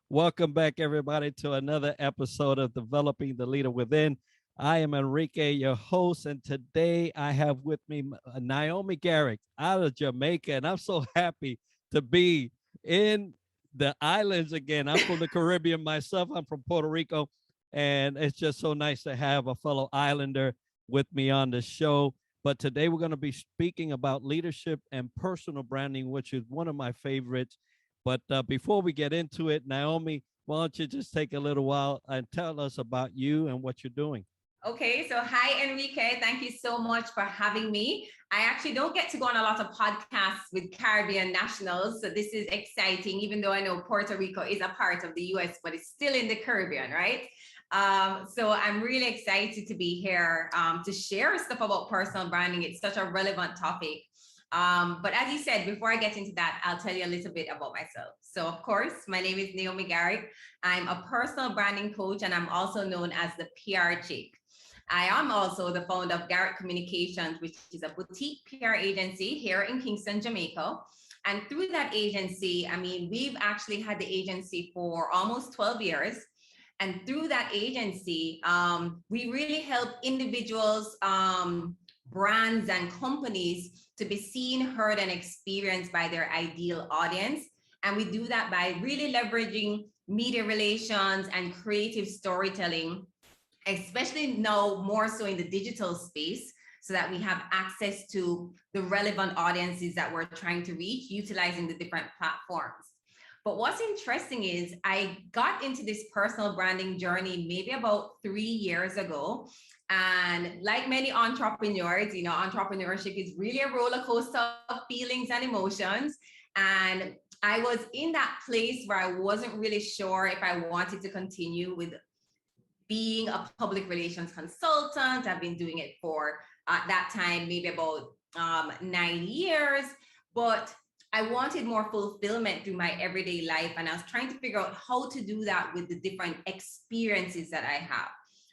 Welcome back, everybody, to another episode of Developing the Leader Within. I am Enrique, your host, and today I have with me Naomi Garrick out of Jamaica, and I'm so happy to be in the islands again. I'm from the Caribbean myself. I'm from Puerto Rico, and it's just so nice to have a fellow islander with me on the show. But today we're going to be speaking about leadership and personal branding, which is one of my favorites. But before we get into it, Naomi, why don't you just take a little while and tell us about you and what you're doing? Okay, so hi Enrique, thank you so much for having me. I actually don't get to go on a lot of podcasts with Caribbean nationals, so this is exciting, even though I know Puerto Rico is a part of the US, but it's still in the Caribbean, right? So I'm really excited to be here to share stuff about personal branding. It's such a relevant topic. But as you said, before I get into that, I'll tell you a little bit about myself. So of course, my name is Naomi Garrick. I'm a personal branding coach, and I'm also known as the PR chick. I am also the founder of Garrett Communications, which is a boutique PR agency here in Kingston, Jamaica. And through that agency, I mean, we've actually had the agency for almost 12 years. And through that agency, we really help individuals, brands, and companies to be seen, heard, and experienced by their ideal audience. And we do that by really leveraging media relations and creative storytelling, especially now more so in the digital space, so that we have access to the relevant audiences that we're trying to reach, utilizing the different platforms. But what's interesting is I got into this personal branding journey maybe about 3 years ago. And like many entrepreneurs, entrepreneurship is really a roller coaster of feelings and emotions. And I was in that place where I wasn't really sure if I wanted to continue with being a public relations consultant. I've been doing it for at that time maybe about 9 years, but I wanted more fulfillment through my everyday life, and I was trying to figure out how to do that with the different experiences that I have.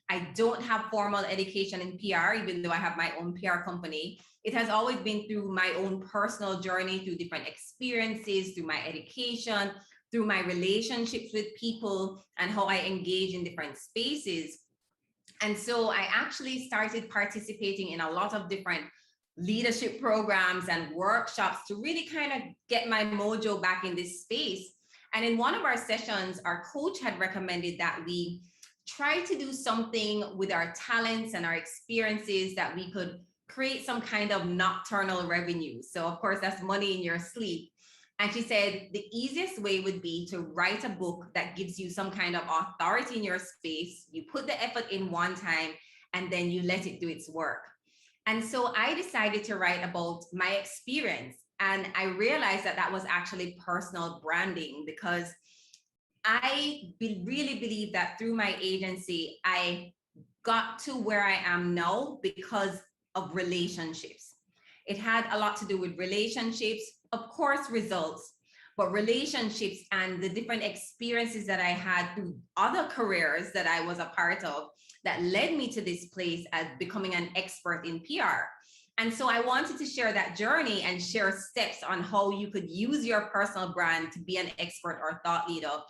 I don't have formal education in PR, even though I have my own PR company. It has always been through my own personal journey, through different experiences, through my education, through my relationships with people, and how I engage in different spaces. And so I actually started participating in a lot of different leadership programs and workshops to really kind of get my mojo back in this space. And in one of our sessions, our coach had recommended that we try to do something with our talents and our experiences that we could create some kind of nocturnal revenue. So of course, that's money in your sleep. And she said the easiest way would be to write a book that gives you some kind of authority in your space. You put the effort in one time and then you let it do its work. And so I decided to write about my experience. And I realized that that was actually personal branding, because really believe that through my agency, I got to where I am now because of relationships. It had a lot to do with relationships, of course, results, but relationships and the different experiences that I had through other careers that I was a part of that led me to this place as becoming an expert in PR. And so I wanted to share that journey and share steps on how you could use your personal brand to be an expert or thought leader.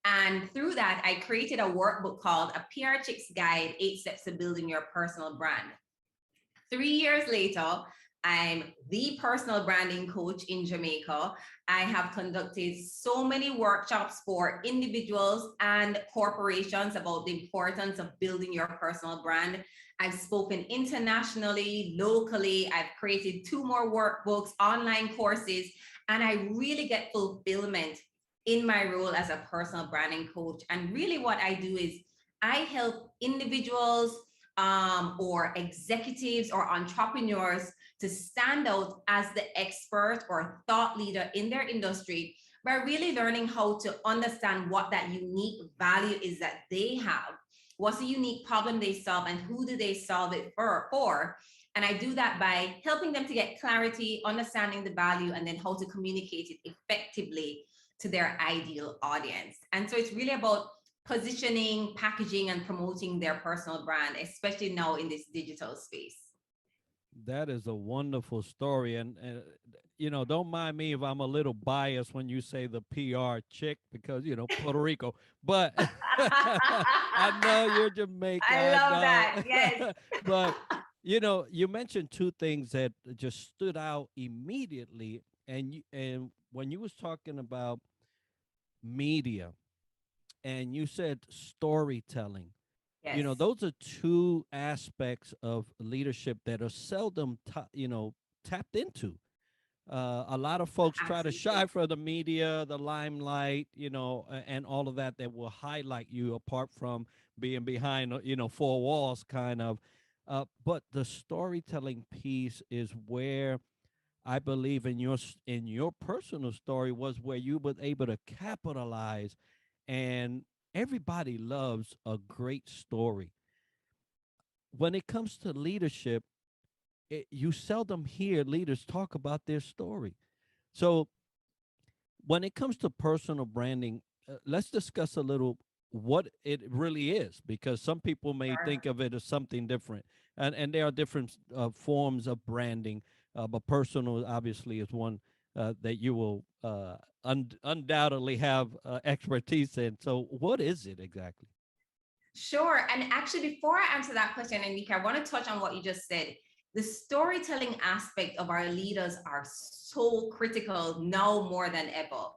And through that, I created a workbook called A PR Chick's Guide, 8 Steps to Building Your Personal Brand. 3 years later, I'm the personal branding coach in Jamaica. I have conducted so many workshops for individuals and corporations about the importance of building your personal brand. I've spoken internationally, locally. I've created 2 more workbooks, online courses, and I really get fulfillment in my role as a personal branding coach. And really what I do is I help individuals or executives or entrepreneurs to stand out as the expert or thought leader in their industry by really learning how to understand what that unique value is that they have. What's the unique problem they solve, and who do they solve it for? And I do that by helping them to get clarity, understanding the value, and then how to communicate it effectively to their ideal audience. And so it's really about positioning, packaging, and promoting their personal brand, especially now in this digital space. That is a wonderful story. And don't mind me if I'm a little biased when you say the PR chick because, Puerto Rico. But I know you're Jamaica. I I love know. that. Yes. But, you mentioned two things that just stood out immediately. And when you was talking about media and you said storytelling, Yes. those are two aspects of leadership that are seldom tapped into. A lot of folks try to Absolutely. shy for the media, the limelight, and all of that will highlight you apart from being behind four walls kind of. But the storytelling piece is where I believe in your personal story was where you were able to capitalize. And everybody loves a great story. When it comes to leadership, you seldom hear leaders talk about their story. So when it comes to personal branding, let's discuss a little what it really is, because some people may Sure. think of it as something different, and there are different forms of branding, but personal obviously is one that you will undoubtedly have expertise in. So, what is it exactly? Sure. And actually, before I answer that question, Enrique, I want to touch on what you just said. The storytelling aspect of our leaders are so critical now more than ever.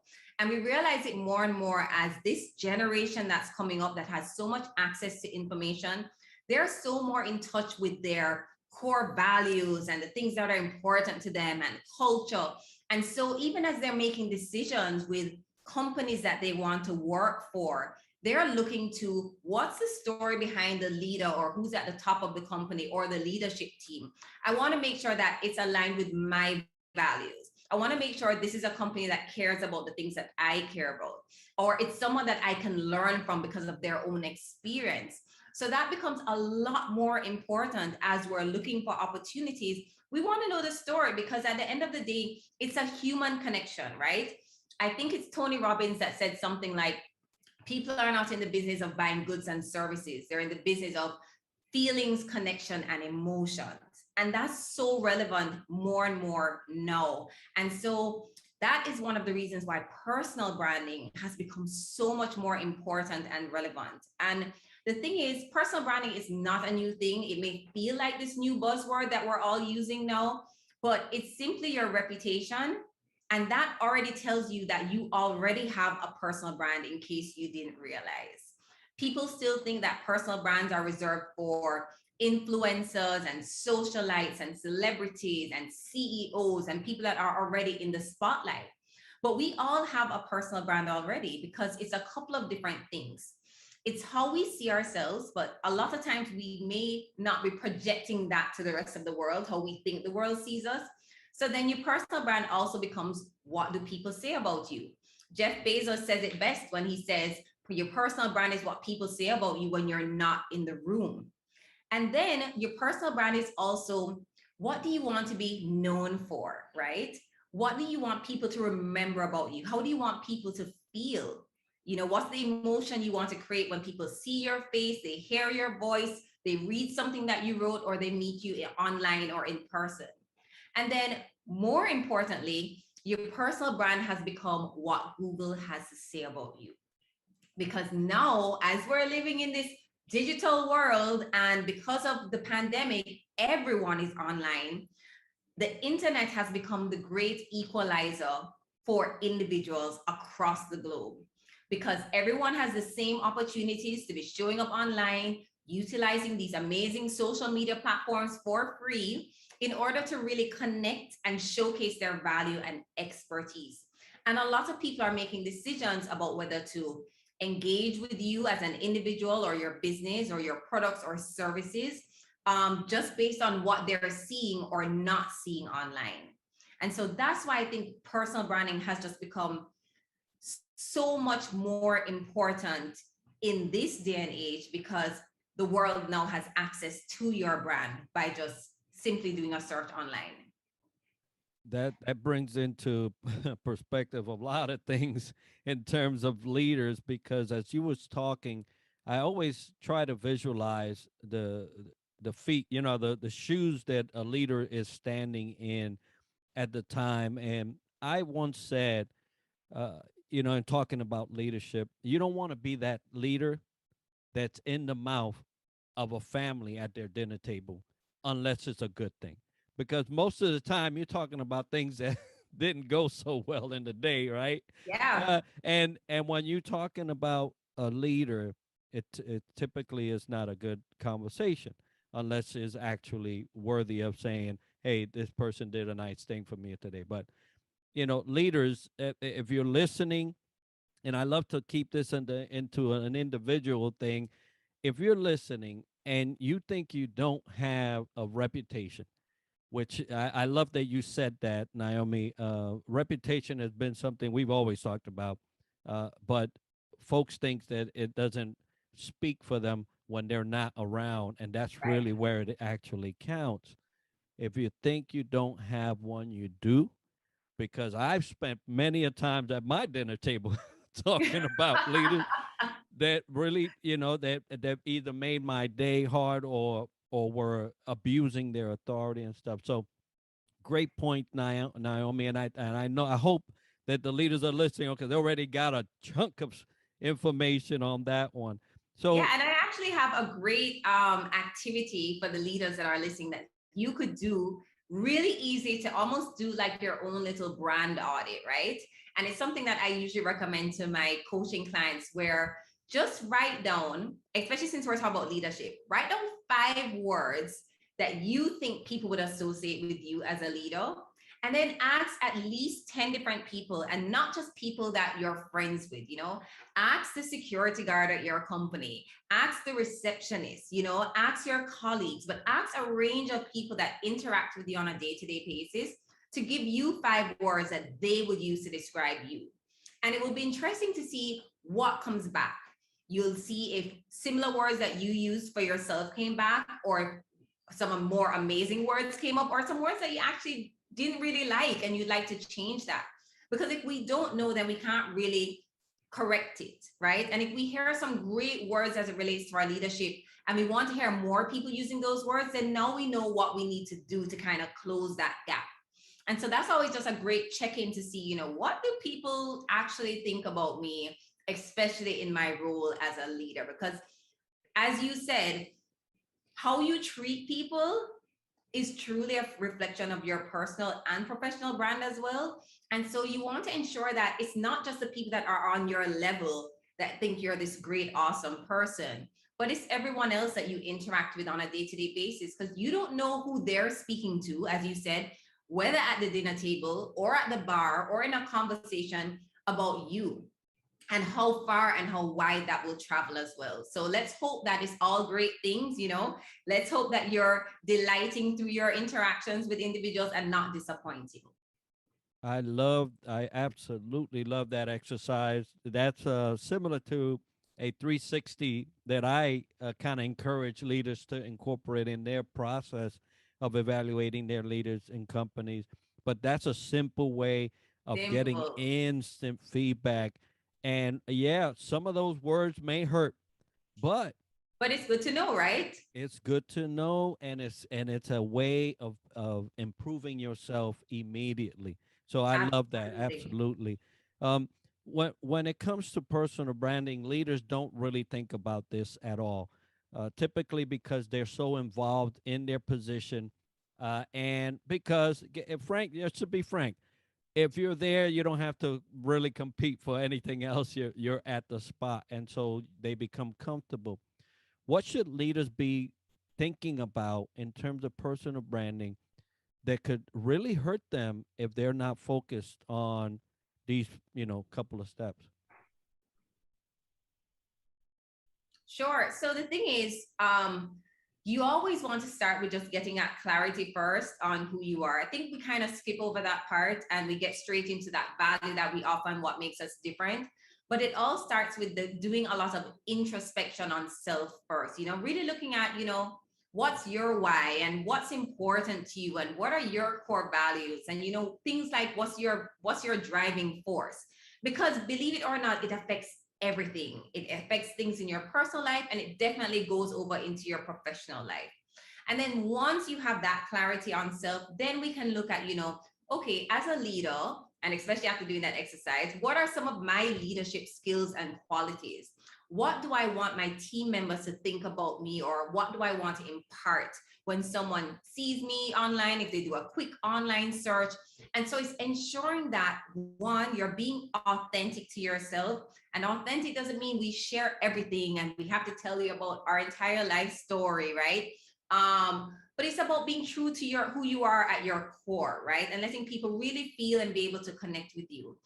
And we realize it more and more as this generation that's coming up that has so much access to information, they're so more in touch with their core values and the things that are important to them and culture. And so even as they're making decisions with companies that they want to work for, they're looking to what's the story behind the leader or who's at the top of the company or the leadership team. I want to make sure that it's aligned with my values. I want to make sure this is a company that cares about the things that I care about, or it's someone that I can learn from because of their own experience. So that becomes a lot more important as we're looking for opportunities. We want to know the story because at the end of the day, it's a human connection, right? I think it's Tony Robbins that said something like, people are not in the business of buying goods and services. They're in the business of feelings, connection, and emotions. And that's so relevant more and more now. And so that is one of the reasons why personal branding has become so much more important and relevant. And the thing is, personal branding is not a new thing. It may feel like this new buzzword that we're all using now, but it's simply your reputation, and that already tells you that you already have a personal brand in case you didn't realize. People still think that personal brands are reserved for influencers and socialites and celebrities and CEOs and people that are already in the spotlight. But we all have a personal brand already because it's a couple of different things. It's how we see ourselves, but a lot of times we may not be projecting that to the rest of the world, how we think the world sees us. So then your personal brand also becomes, what do people say about you? Jeff Bezos says it best when he says, your personal brand is what people say about you when you're not in the room. And then your personal brand is also, what do you want to be known for, right? What do you want people to remember about you? How do you want people to feel? What's the emotion you want to create when people see your face, they hear your voice, they read something that you wrote, or they meet you online or in person? And then, more importantly, your personal brand has become what Google has to say about you. Because now, as we're living in this digital world, and because of the pandemic, everyone is online, the internet has become the great equalizer for individuals across the globe, because everyone has the same opportunities to be showing up online, utilizing these amazing social media platforms for free in order to really connect and showcase their value and expertise. And a lot of people are making decisions about whether to engage with you as an individual or your business or your products or services, just based on what they're seeing or not seeing online. And so that's why I think personal branding has just become so much more important in this day and age, because the world now has access to your brand by just simply doing a search online. That brings into perspective a lot of things in terms of leaders, because as you was talking, I always try to visualize the feet, the shoes that a leader is standing in at the time. And I once said, uh, in talking about leadership, you don't want to be that leader that's in the mouth of a family at their dinner table unless it's a good thing. Because most of the time you're talking about things that didn't go so well in the day, right? Yeah. And when you're talking about a leader, it typically is not a good conversation unless it's actually worthy of saying, "Hey, this person did a nice thing for me today." But leaders, if you're listening, and I love to keep this into an individual thing. If you're listening and you think you don't have a reputation, which I love that you said that, Naomi. Reputation has been something we've always talked about, but folks think that it doesn't speak for them when they're not around, and that's Right. really where it actually counts. If you think you don't have one, you do, because I've spent many a times at my dinner table talking about leaders that really, that either made my day hard or were abusing their authority and stuff. So great point, Naomi, and I know I hope that the leaders are listening because they already got a chunk of information on that one. Yeah, So and I actually have a great activity for the leaders that are listening that you could do really easy to almost do like your own little brand audit, right? And it's something that I usually recommend to my coaching clients where just write down, especially since we're talking about leadership, write down 5 words that you think people would associate with you as a leader. And then ask at least 10 different people and not just people that you're friends with, ask the security guard at your company, ask the receptionist, ask your colleagues, but ask a range of people that interact with you on a day-to-day basis to give you 5 words that they would use to describe you. And it will be interesting to see what comes back. You'll see if similar words that you used for yourself came back, or some more amazing words came up, or some words that you actually didn't really like and you'd like to change that. Because if we don't know, then we can't really correct it, right? And if we hear some great words as it relates to our leadership and we want to hear more people using those words, then now we know what we need to do to kind of close that gap. And so that's always just a great check-in to see, what do people actually think about me, especially in my role as a leader? Because as you said, how you treat people is truly a reflection of your personal and professional brand as well. And so you want to ensure that it's not just the people that are on your level that think you're this great, awesome person, but it's everyone else that you interact with on a day-to-day basis, because you don't know who they're speaking to, as you said, whether at the dinner table or at the bar or in a conversation about you, and how far and how wide that will travel as well. So let's hope that it's all great things, Let's hope that you're delighting through your interactions with individuals and not disappointing. I absolutely love that exercise. That's similar to a 360 that I kind of encourage leaders to incorporate in their process of evaluating their leaders in companies. But that's a simple way of getting Simple. instant feedback. And yeah, some of those words may hurt, but But it's good to know, right? it's good to know, and it's a way of improving yourself immediately. So I love that, Absolutely. absolutely. um when it comes to personal branding, leaders don't really think about this at all, typically because they're so involved in their position, and because frank, just to be frank, if you're there, you don't have to really compete for anything else. You're at the spot, and so they become comfortable. What should leaders be thinking about in terms of personal branding that could really hurt them if they're not focused on these, couple of steps? Sure. So the thing is, you always want to start with just getting at clarity first on who you are. I think we kind of skip over that part and we get straight into that value that we offer and what makes us different. But it all starts with doing a lot of introspection on self first, really looking at, what's your why and what's important to you and what are your core values, and, things like what's your driving force. Because believe it or not, it affects everything. It affects things in your personal life and it definitely goes over into your professional life. And then once you have that clarity on self, then we can look at, okay, as a leader, and especially after doing that exercise, what are some of my leadership skills and qualities? What do I want my team members to think about me, or what do I want to impart when someone sees me online, if they do a quick online search? And so it's ensuring that, one, you're being authentic to yourself. And authentic doesn't mean we share everything and we have to tell you about our entire life story, right? But it's about being true to who you are at your core, right? And letting people really feel and be able to connect with you.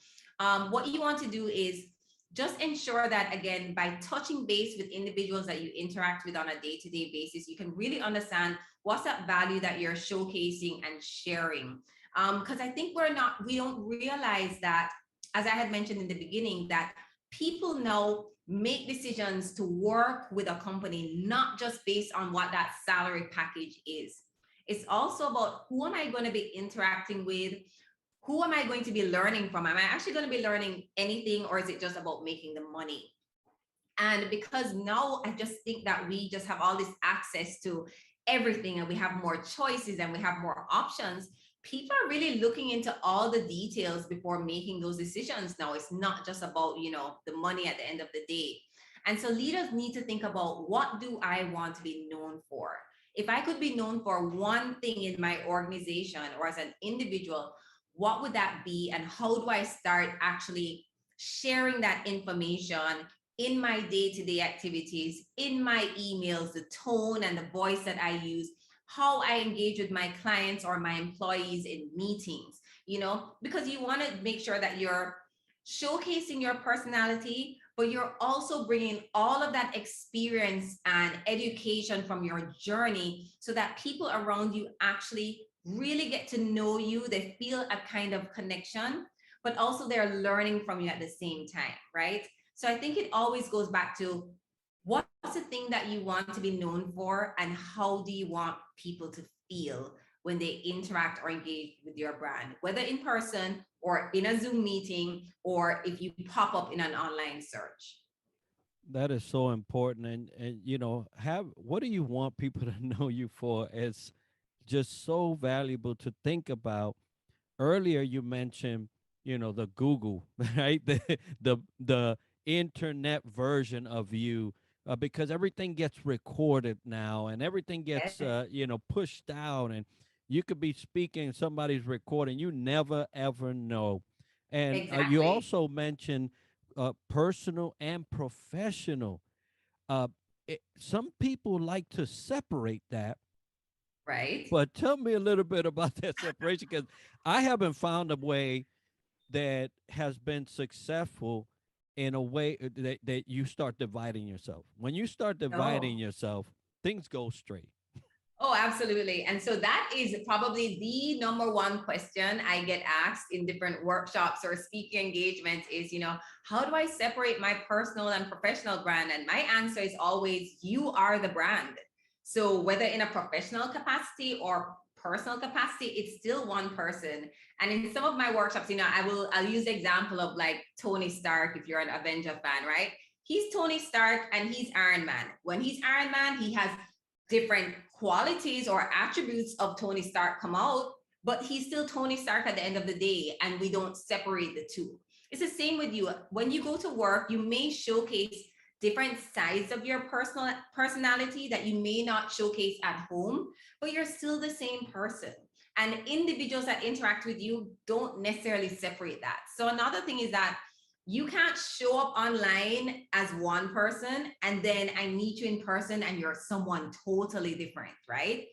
What you want to do is just ensure that, again, by touching base with individuals that you interact with on a day-to-day basis, you can really understand what's that value that you're showcasing and sharing. Because I think we don't realize that, as I had mentioned in the beginning, that people now make decisions to work with a company not just based on what that salary package is. It's also about, who am I going to be interacting with? Who am I going to be learning from? Am I actually going to be learning anything, or is it just about making the money? And because now I just think that we just have all this access to everything, and we have more choices and we have more options, people are really looking into all the details before making those decisions now. It's not just about, the money at the end of the day. And so leaders need to think about, what do I want to be known for? If I could be known for one thing in my organization or as an individual, what would that be? And how do I start actually sharing that information in my day-to-day activities, in my emails, the tone and the voice that I use, how I engage with my clients or my employees in meetings, because you want to make sure that you're showcasing your personality, but you're also bringing all of that experience and education from your journey, so that people around you actually really get to know you. They feel a kind of connection, but also they're learning from you at the same time, right? So I think it always goes back to, what's the thing that you want to be known for, and how do you want people to feel when they interact or engage with your brand, whether in person or in a Zoom meeting, or if you pop up in an online search. That is so important. And have what do you want people to know you for is just so valuable to think about. Earlier you mentioned, the Google, right? The internet version of you, because everything gets recorded now and everything gets Yes, pushed out, and you could be speaking, somebody's recording, you never ever know. And you exactly. also mentioned personal and professional. uh, some people like to separate that, Right. but tell me a little bit about that separation, because I haven't found a way that has been successful in a way that you start dividing yourself. When you start dividing No. yourself, things go straight. Oh, absolutely. And so that is probably the number one question I get asked in different workshops or speaking engagements is, how do I separate my personal and professional brand? And my answer is always, you are the brand. So whether in a professional capacity or personal capacity, it's still one person. And in some of my workshops, I'll use the example of like Tony Stark, if you're an Avenger fan, right? He's Tony Stark and he's Iron Man. When he's Iron Man, he has different qualities or attributes of Tony Stark come out, but he's still Tony Stark at the end of the day, and we don't separate the two. It's the same with you. When you go to work, you may showcase different sides of your personal personality that you may not showcase at home, but you're still the same person. And individuals that interact with you don't necessarily separate that. So another thing is that you can't show up online as one person and then I meet you in person and you're someone totally different, right?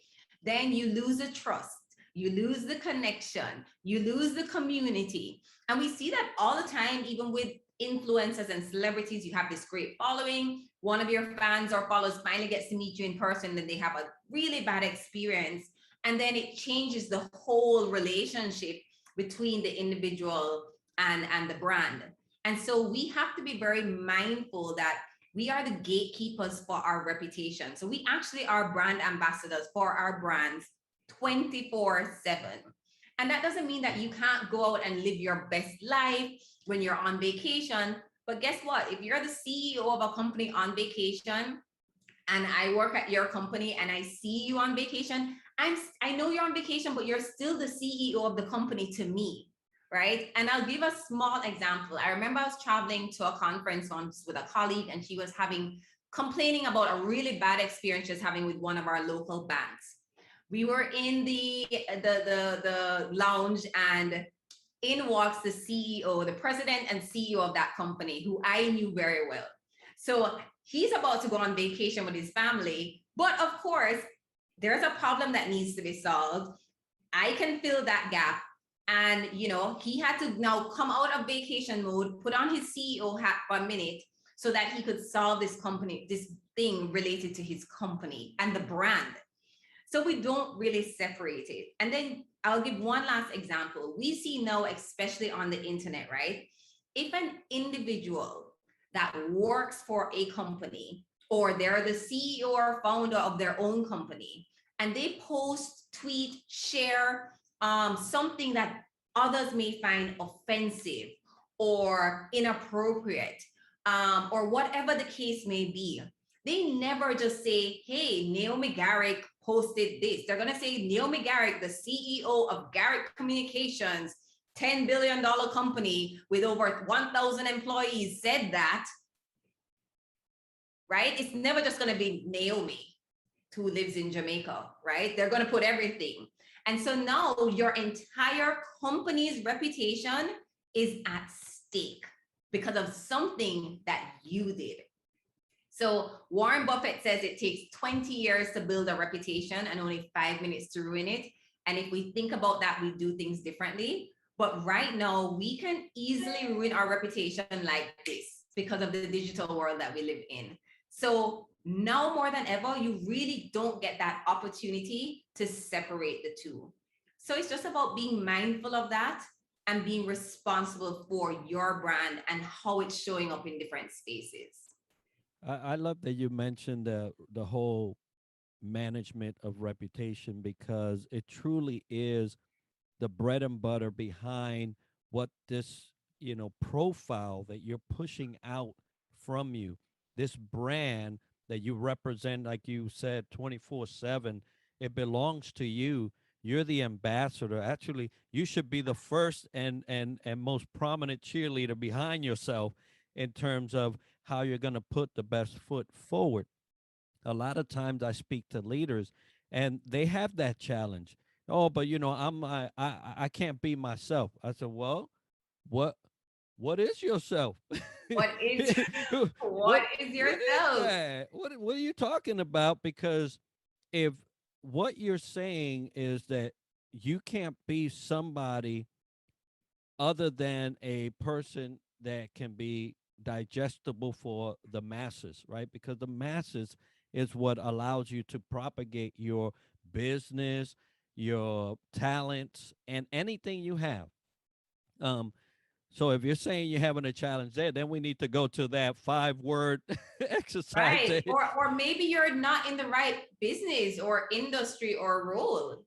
Then you lose the trust, you lose the connection, you lose the community. And we see that all the time, even with influencers and celebrities. You have this great following, one of your fans or followers finally gets to meet you in person, then they have a really bad experience. And then it changes the whole relationship between the individual and the brand. And so we have to be very mindful that we are the gatekeepers for our reputation. So we actually are brand ambassadors for our brands 24/7. And that doesn't mean that you can't go out and live your best life when you're on vacation. But guess what? If you're the CEO of a company on vacation, and I work at your company and I see you on vacation, I know you're on vacation, but you're still the CEO of the company to me, right? And I'll give a small example. I remember I was traveling to a conference once with a colleague, and she was complaining about a really bad experience she's having with one of our local banks. We were in the lounge, and in walks the CEO, the president and CEO of that company, who I knew very well. So he's about to go on vacation with his family, but of course, there's a problem that needs to be solved. I can fill that gap. And he had to now come out of vacation mode, put on his CEO hat for a minute so that he could solve this thing related to his company and the brand. So we don't really separate it. And then I'll give one last example. We see now, especially on the internet, right? If an individual that works for a company, or they're the CEO or founder of their own company, and they post, tweet, share something that others may find offensive or inappropriate, or whatever the case may be, they never just say, hey, Naomi Garrick posted this. They're going to say, Naomi Garrick, the CEO of Garrick Communications, $10 billion company with over 1,000 employees, said that, right? It's never just going to be Naomi, who lives in Jamaica, right? They're going to put everything. And so now your entire company's reputation is at stake because of something that you did. So Warren Buffett says it takes 20 years to build a reputation and only 5 minutes to ruin it. And if we think about that, we do things differently. But right now, we can easily ruin our reputation like this because of the digital world that we live in. So now more than ever, you really don't get that opportunity to separate the two. So it's just about being mindful of that and being responsible for your brand and how it's showing up in different spaces. I love that you mentioned the whole management of reputation, because it truly is the bread and butter behind what this profile that you're pushing out from you, this brand that you represent, like you said, 24/7. It belongs to you. You're the ambassador. Actually, you should be the first and most prominent cheerleader behind yourself in terms of how you're going to put the best foot forward. A lot of times I speak to leaders and they have that challenge. Oh, but I can't be myself. I said, well, what what is yourself? What is what what is what is yourself? that? What are you talking about? Because if what you're saying is that you can't be somebody other than a person that can be digestible for the masses, right? Because the masses is what allows you to propagate your business, your talents, and anything you have. Um, so if you're saying you're having a challenge there, then we need to go to that 5-word exercise. Right. Or maybe you're not in the right business or industry or role.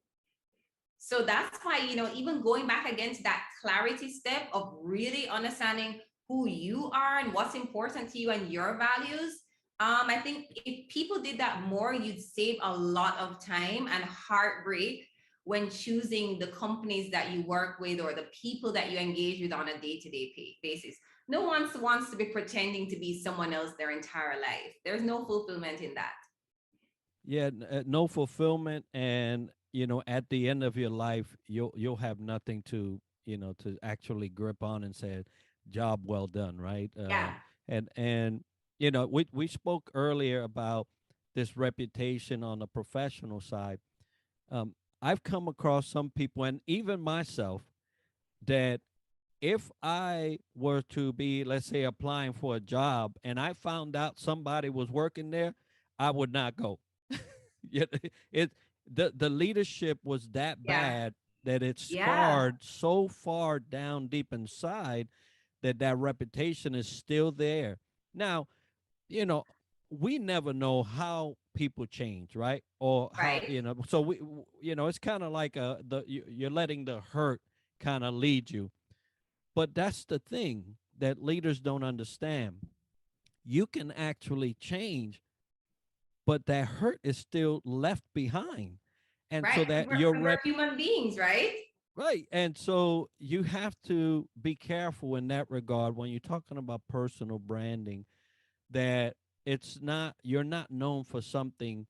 So that's why, even going back again to that clarity step of really understanding who you are and what's important to you and your values. I think if people did that more, you'd save a lot of time and heartbreak when choosing the companies that you work with or the people that you engage with on a day-to-day basis. No one wants to be pretending to be someone else their entire life. There's no fulfillment in that. Yeah, no fulfillment, and at the end of your life, you'll have nothing to to actually grip on and say, "Job well done," right? Yeah. And we spoke earlier about this reputation on the professional side. Um, I've come across some people, and even myself, that if I were to be, let's say, applying for a job, and I found out somebody was working there, I would not go. Yeah, it the leadership was that Yeah. bad that it Yeah. scarred so far down deep inside that that reputation is still there. Now, you know, we never know how people change, right? Or how, Right. so it's kind of like you're letting the hurt kind of lead you. But that's the thing that leaders don't understand. You can actually change but that hurt is still left behind. And Right. so And that we're, your and we're human beings, right? right. And so you have to be careful in that regard when you're talking about personal branding, that it's not, you're not known for something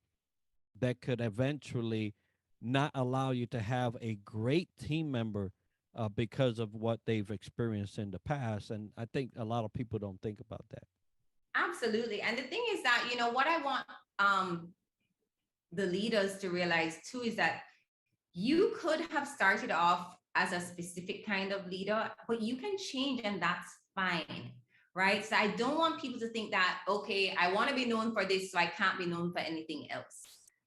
that could eventually not allow you to have a great team member because of what they've experienced in the past. And I think a lot of people don't think about that. Absolutely. And the thing is that, what I want um, the leaders to realize too is that you could have started off as a specific kind of leader, but you can change and that's fine. Right. So I don't want people to think that, okay, I want to be known for this, so I can't be known for anything else.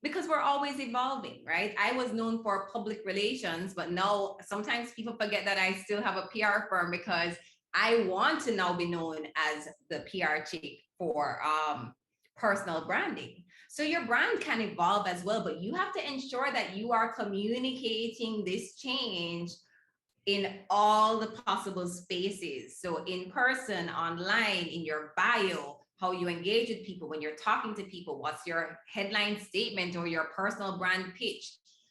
Because we're always evolving, right? I was known for public relations, but now sometimes people forget that I still have a PR firm because I want to now be known as the PR chick for personal branding. So your brand can evolve as well, but you have to ensure that you are communicating this change in all the possible spaces. So in person, online, in your bio, how you engage with people when you're talking to people, what's your headline statement or your personal brand pitch.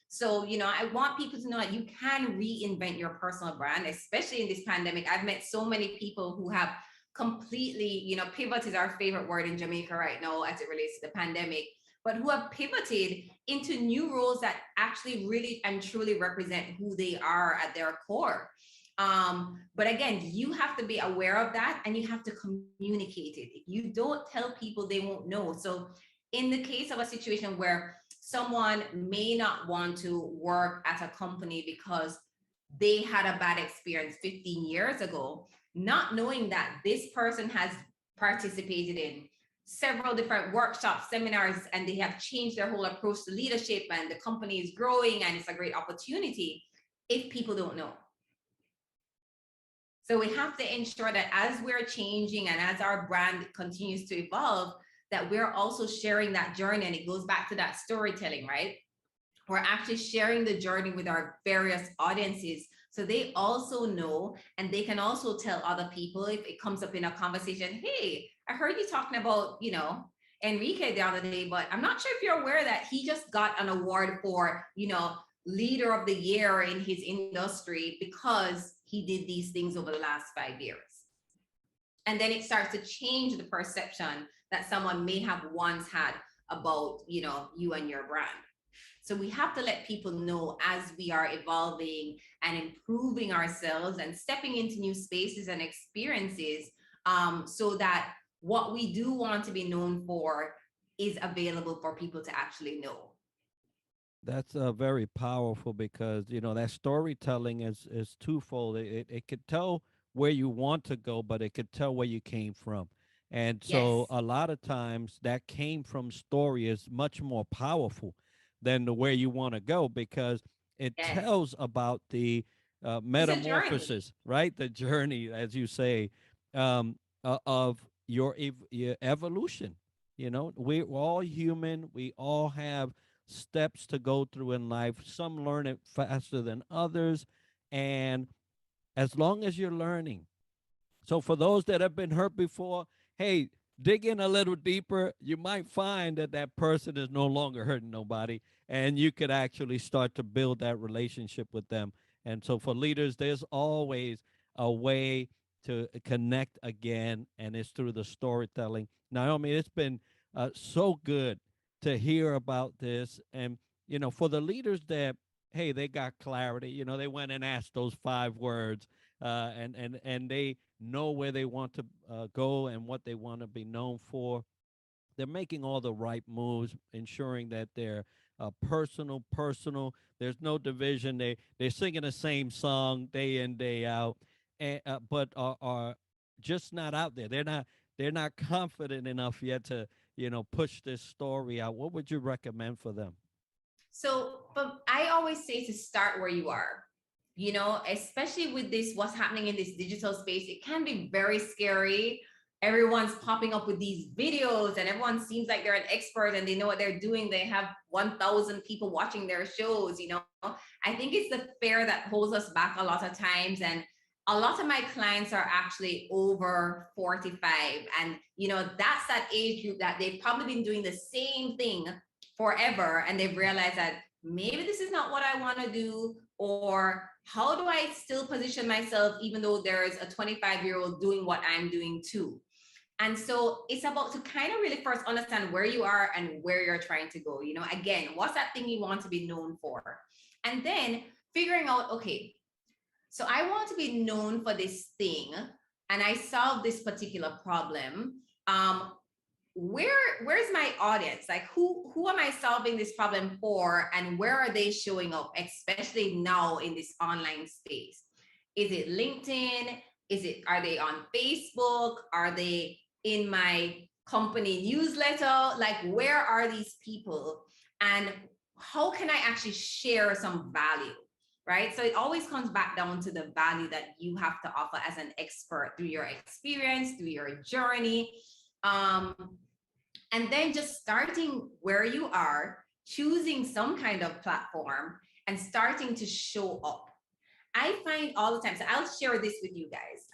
So, I want people to know that you can reinvent your personal brand, especially in this pandemic. I've met so many people who have completely, pivot is our favorite word in Jamaica right now as it relates to the pandemic, but who have pivoted into new roles that actually really and truly represent who they are at their core. But again, you have to be aware of that and you have to communicate it. If you don't tell people, they won't know. So in the case of a situation where someone may not want to work at a company because they had a bad experience 15 years ago, not knowing that this person has participated in several different workshops, seminars, and they have changed their whole approach to leadership and the company is growing and it's a great opportunity, if people don't know. So we have to ensure that as we're changing and as our brand continues to evolve, that we're also sharing that journey. And it goes back to that storytelling, right? We're actually sharing the journey with our various audiences so they also know, and they can also tell other people if it comes up in a conversation, hey, I heard you talking about, Enrique the other day, but I'm not sure if you're aware that he just got an award for, leader of the year in his industry because he did these things over the last 5 years. And then it starts to change the perception that someone may have once had about, you and your brand. So we have to let people know as we are evolving and improving ourselves and stepping into new spaces and experiences, so that what we do want to be known for is available for people to actually know. That's very powerful because that storytelling is twofold. It could tell where you want to go, but it could tell where you came from. And so Yes, a lot of times that came from story is much more powerful than the where you want to go, because it yes. tells about the It's a journey. metamorphosis, right? The journey, as you say, of your evolution. We're all human. We all have steps to go through in life. Some learn it faster than others. And as long as you're learning. So for those that have been hurt before, hey, dig in a little deeper. You might find that that person is no longer hurting nobody, and you could actually start to build that relationship with them. And so for leaders, there's always a way to connect again, and it's through the storytelling. Naomi, it's been so good to hear about this. And, for the leaders that, hey, they got clarity, they went and asked those 5 words, and they know where they want to go and what they want to be known for. They're making all the right moves, ensuring that they're personal. There's no division. They're singing the same song day in day out, and but are just not out there. They're not confident enough yet to push this story out. What would you recommend for them? So, but I always say to start where you are, especially with this, what's happening in this digital space, it can be very scary. Everyone's popping up with these videos and everyone seems like they're an expert and they know what they're doing. They have 1,000 people watching their shows. I think it's the fear that holds us back a lot of times. And a lot of my clients are actually over 45. And, that's that age group that they've probably been doing the same thing forever. And they've realized that maybe this is not what I want to do, or how do I still position myself, even though there's a 25-year-old doing what I'm doing too. And so it's about to kind of really first understand where you are and where you're trying to go. Again, what's that thing you want to be known for? And then figuring out, okay, so I want to be known for this thing, and I solve this particular problem. Where's my audience? Like, who am I solving this problem for, and where are they showing up, especially now in this online space? Is it LinkedIn? Are they on Facebook? Are they in my company newsletter? Like, where are these people, and how can I actually share some value? Right? So it always comes back down to the value that you have to offer as an expert through your experience, through your journey. And then just starting where you are, choosing some kind of platform, and starting to show up. I find all the time, so I'll share this with you guys.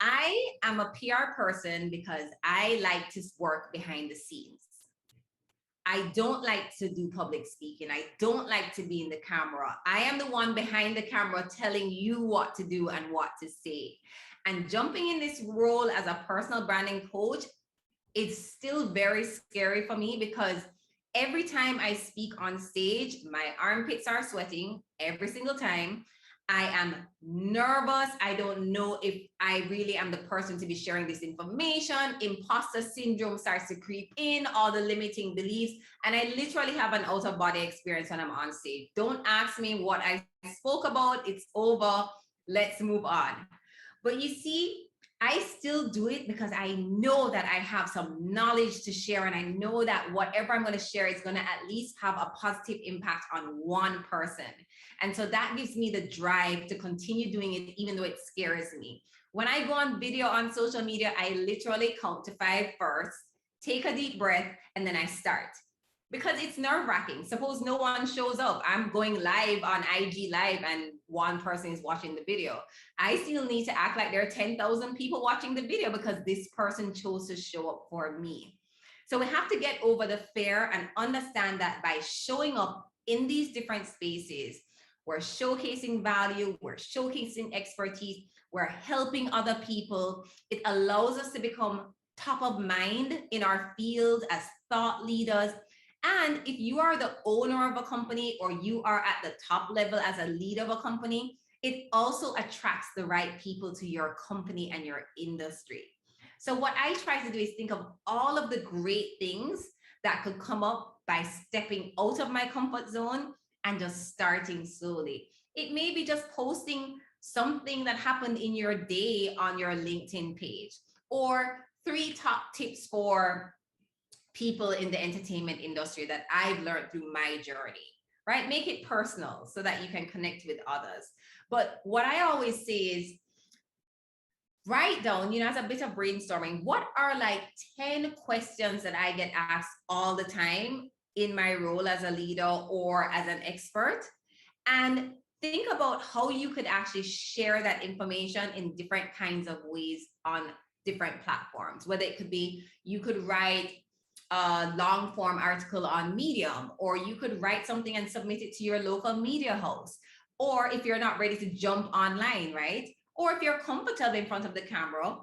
I am a PR person because I like to work behind the scenes. I don't like to do public speaking. I don't like to be in the camera. I am the one behind the camera telling you what to do and what to say. And jumping in this role as a personal branding coach, it's still very scary for me, because every time I speak on stage, my armpits are sweating every single time. I am nervous. I don't know if I really am the person to be sharing this information. Imposter syndrome starts to creep in, all the limiting beliefs. And I literally have an out of body experience when I'm on stage. Don't ask me what I spoke about. It's over. Let's move on. But you see, I still do it because I know that I have some knowledge to share, and I know that whatever I'm going to share is going to at least have a positive impact on one person. And so that gives me the drive to continue doing it, even though it scares me. When I go on video on social media, I literally count to 5 first, take a deep breath, and then I start. Because it's nerve-wracking. Suppose no one shows up. I'm going live on IG Live and one person is watching the video. I still need to act like there are 10,000 people watching the video because this person chose to show up for me. So we have to get over the fear and understand that by showing up in these different spaces, we're showcasing value, we're showcasing expertise, we're helping other people. It allows us to become top of mind in our field as thought leaders. And if you are the owner of a company, or you are at the top level as a leader of a company, it also attracts the right people to your company and your industry. So what I try to do is think of all of the great things that could come up by stepping out of my comfort zone and just starting slowly. It may be just posting something that happened in your day on your LinkedIn page, or 3 top tips for people in the entertainment industry that I've learned through my journey, right? Make it personal so that you can connect with others. But what I always say is, write down, as a bit of brainstorming, what are like 10 questions that I get asked all the time in my role as a leader or as an expert, and think about how you could actually share that information in different kinds of ways on different platforms. Whether it could be, you could write a long form article on Medium, or you could write something and submit it to your local media house. Or if you're not ready to jump online, right? Or if you're comfortable in front of the camera,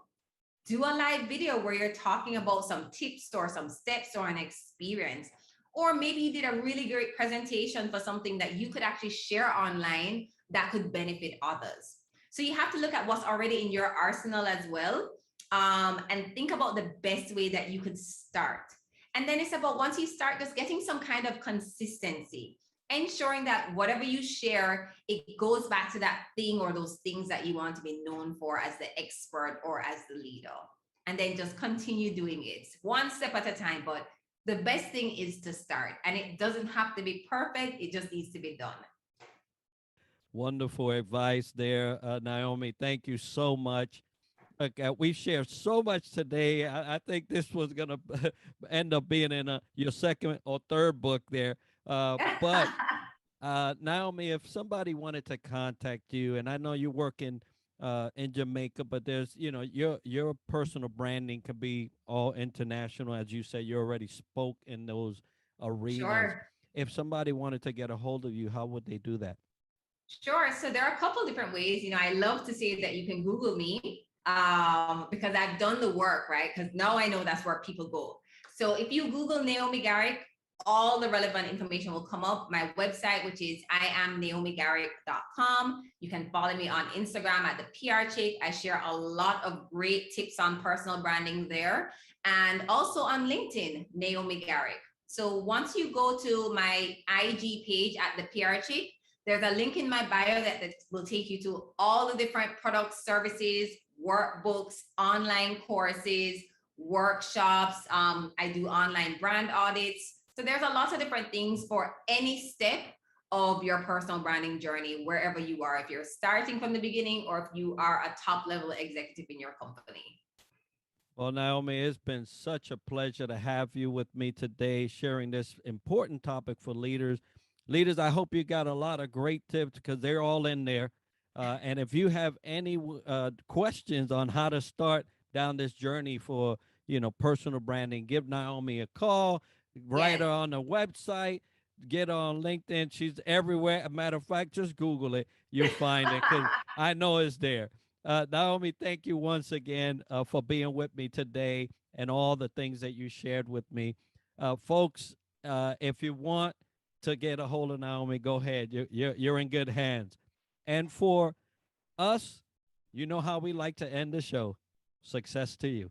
do a live video where you're talking about some tips or some steps or an experience. Or maybe you did a really great presentation for something that you could actually share online that could benefit others. So you have to look at what's already in your arsenal as well, and think about the best way that you could start. And then it's about, once you start, just getting some kind of consistency, ensuring that whatever you share, it goes back to that thing or those things that you want to be known for as the expert or as the leader. And then just continue doing it one step at a time. But the best thing is to start, and it doesn't have to be perfect. It just needs to be done. Wonderful advice there, Naomi. Thank you so much. Okay, we shared so much today. I think this was going to end up being in your second or third book there. But Naomi, if somebody wanted to contact you, and I know you're working in Jamaica, but there's, your personal branding could be all international. As you say, you already spoke in those arenas. Sure. If somebody wanted to get a hold of you, how would they do that? Sure. So there are a couple different ways. I love to say that you can Google me because I've done the work, right? Because now I know that's where people go. So if you Google Naomi Garrick, all the relevant information will come up. My website, which is iamnaomigarrick.com. You can follow me on Instagram at the PR Chick. I share a lot of great tips on personal branding there. And also on LinkedIn, Naomi Garrick. So once you go to my IG page at the PR Chick, there's a link in my bio that will take you to all the different products, services, workbooks, online courses, workshops. I do online brand audits. So there's a lot of different things for any step of your personal branding journey, wherever you are, if you're starting from the beginning or if you are a top level executive in your company. Well, Naomi, it's been such a pleasure to have you with me today, sharing this important topic for leaders. Leaders, I hope you got a lot of great tips because they're all in there. And if you have any questions on how to start down this journey for, personal branding, give Naomi a call, write Yes. her on the website, get on LinkedIn. She's everywhere. A matter of fact, just Google it. You'll find it because I know it's there. Naomi, thank you once again for being with me today and all the things that you shared with me. Folks, if you want to get a hold of Naomi, go ahead. You're in good hands. And for us, you know how we like to end the show. Success to you.